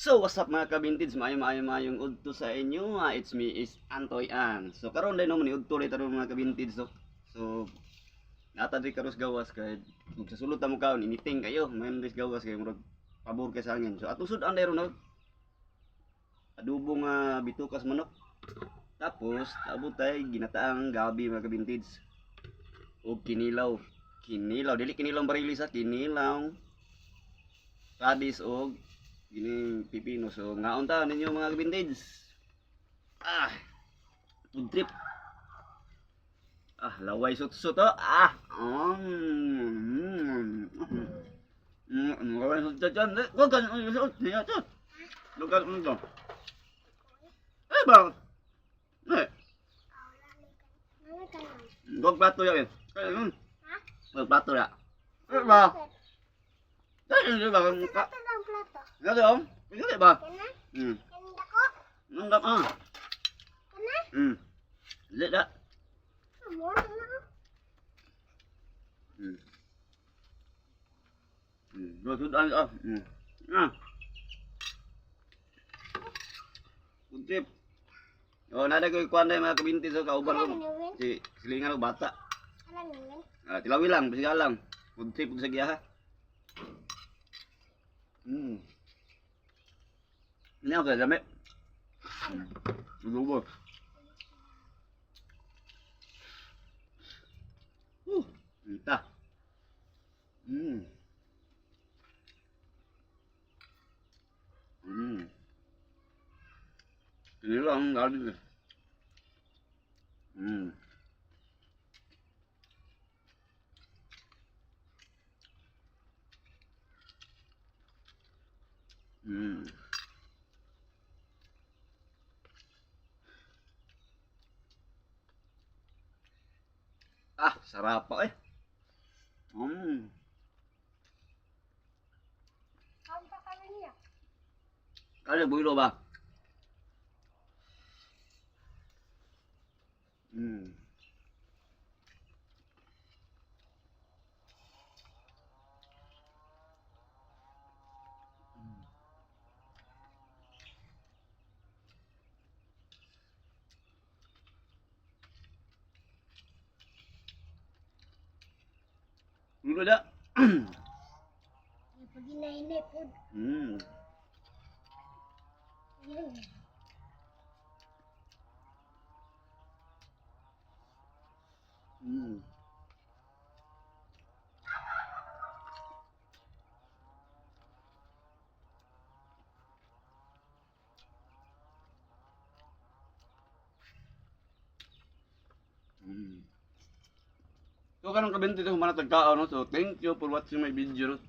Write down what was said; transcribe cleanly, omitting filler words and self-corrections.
So, what's up mga ka-vintage? Mayong udto sa inyo. It's me, is Antoy An. So, karon din naman udto rin tayo mga ka-vintage. So natadri karos gawas kay kung sa sulod mo kaon, initing kayo. Mayon ris gawas kay murag pabor kay sa hangin. So, atusod ang dayro na adubong bitukas manok. Tapos, abot tayo ginataang gabi mga ka-vintage. O kinilaw. Kinilaw. Dili kinilaw barili sa kinilaw. Radis og gini pipino. So ngaon ta ninyo mga vintage. Food trip. Laway sut-sut to. Laway sut-sut dyan. Huwag ka sut. Niya sut. Lugar mo to. Bang. Huwag plato yan. Huwag plato ya. Ba? Hindi ba? Ano om? Hindi ba? Nanggap Hindi da. Sudan Kuntip. Nada ko ikuan day mga kabinti sa kauban ko. Si silingan ko bata. Tilawi lang, bisiga lang. Kuntip sa giya ha. Ini ako dami. Lubo. Entah. Ini lang galing. Sarap pa eh. Kaya builo ba? Builo da. Pag inainay po. So kanang kabinti to humana tagkao no. So thank you for watching my video.